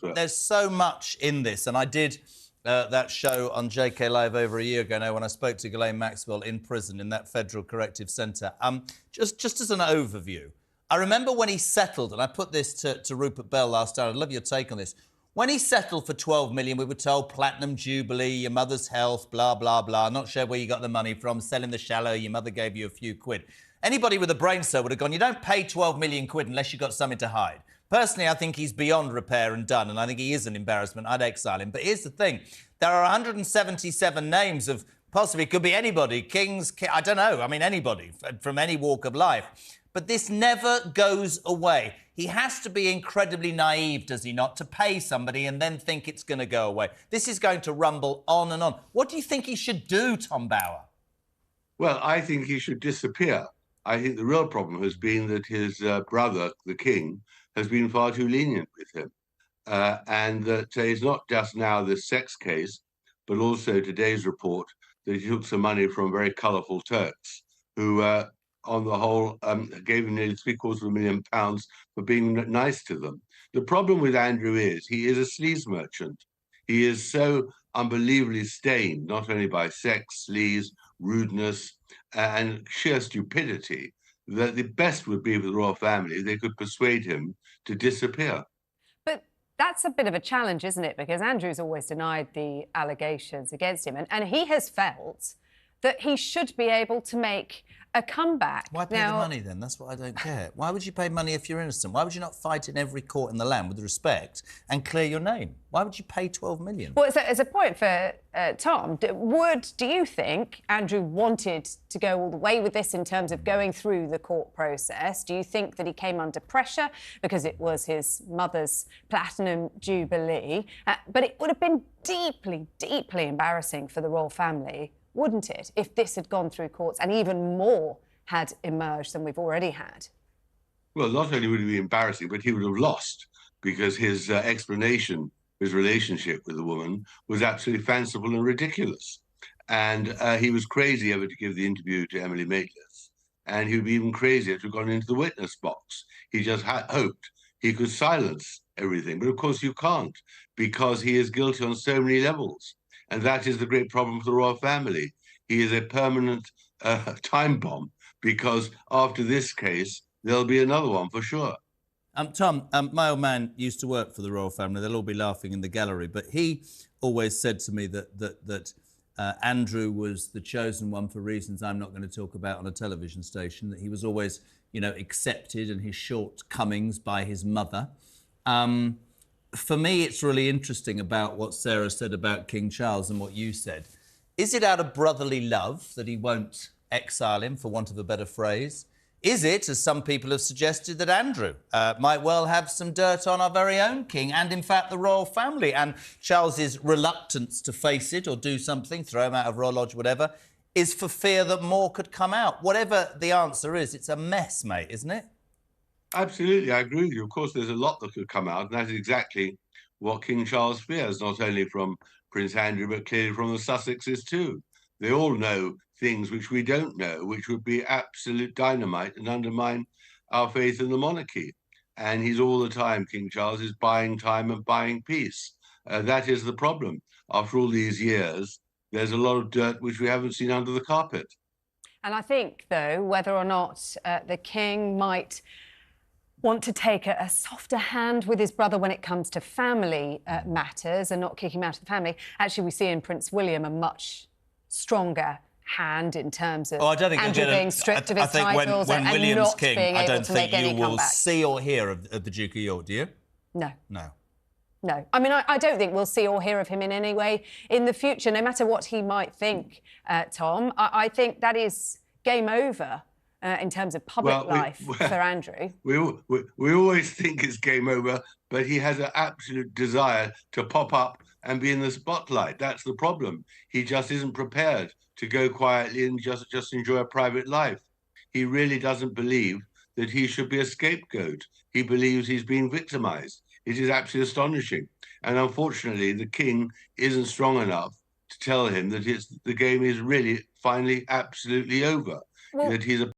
expert. There's so much in this, and I did that show on JK Live over a year ago now when I spoke to Ghislaine Maxwell in prison in that Federal Corrective Centre. Just as an overview, I remember when he settled, and I put this to Rupert Bell last night. I'd love your take on this. When he settled for 12 million, we were told platinum jubilee, your mother's health, blah, blah, blah. Not sure where you got the money from, selling the shallow, your mother gave you a few quid. Anybody with a brain cell would have gone, you don't pay 12 million quid unless you've got something to hide. Personally, I think he's beyond repair and done, and I think he is an embarrassment. I'd exile him. But here's the thing. There are 177 names of possibly, could be anybody, kings, I don't know, I mean, anybody from any walk of life. But this never goes away. He has to be incredibly naive, does he not, to pay somebody and then think it's going to go away. This is going to rumble on and on. What do you think he should do, Tom Bauer? Well, I think he should disappear. I think the real problem has been that his brother, the king, has been far too lenient with him. And that it's not just now this sex case, but also today's report that he took some money from very colourful Turks who, on the whole, gave him nearly £750,000 for being nice to them. The problem with Andrew is he is a sleaze merchant. He is so unbelievably stained, not only by sex, sleaze, rudeness, and sheer stupidity, that the best would be for the royal family if they could persuade him to disappear. But that's a bit of a challenge, isn't it? Because Andrew's always denied the allegations against him, and he has felt that he should be able to make a comeback. Why pay the money then? That's what I don't get. Why would you pay money if you're innocent? Why would you not fight in every court in the land with respect and clear your name? Why would you pay 12 million? Well, as a point for Tom, do you think Andrew wanted to go all the way with this in terms of going through the court process? Do you think that he came under pressure because it was his mother's platinum jubilee? But it would have been deeply, deeply embarrassing for the royal family, wouldn't it, if this had gone through courts and even more had emerged than we've already had? Well, not only would it be embarrassing, but he would have lost, because his explanation, his relationship with the woman, was absolutely fanciful and ridiculous. And he was crazy ever to give the interview to Emily Maitlis. And he would be even crazier to have gone into the witness box. He just hoped he could silence everything. But of course you can't, because he is guilty on so many levels. And that is the great problem for the royal family. He is a permanent time bomb, because after this case, there'll be another one for sure. Tom, my old man used to work for the royal family. They'll all be laughing in the gallery. But he always said to me that Andrew was the chosen one for reasons I'm not going to talk about on a television station, that he was always, you know, accepted and his shortcomings by his mother. For me, it's really interesting about what Sarah said about King Charles and what you said. Is it out of brotherly love that he won't exile him, for want of a better phrase? Is it, as some people have suggested, that Andrew might well have some dirt on our very own king and, in fact, the royal family, and Charles's reluctance to face it or do something, throw him out of Royal Lodge, whatever, is for fear that more could come out? Whatever the answer is, it's a mess, mate, isn't it? Absolutely, I agree with you. Of course, there's a lot that could come out, and that is exactly what King Charles fears, not only from Prince Andrew, but clearly from the Sussexes too. They all know things which we don't know, which would be absolute dynamite and undermine our faith in the monarchy. And he's all the time, King Charles is buying time and buying peace. That is the problem. After all these years, there's a lot of dirt which we haven't seen under the carpet. And I think, though, whether or not the king might want to take a softer hand with his brother when it comes to family matters and not kick him out of the family. Actually, we see in Prince William a much stronger hand in terms of Andrew being stripped of his titles when and William's not king, being I able don't to think make any you will comeback. see or hear of the Duke of York, do you? No. No. No. I mean, I don't think we'll see or hear of him in any way in the future, no matter what he might think, Tom. I think that is game over in terms of public life for Andrew. We always think it's game over, but he has an absolute desire to pop up and be in the spotlight. That's the problem. He just isn't prepared to go quietly and just enjoy a private life. He really doesn't believe that he should be a scapegoat. He believes he's being victimized. It is absolutely astonishing. And unfortunately, the king isn't strong enough to tell him that the game is really finally absolutely over, that he's a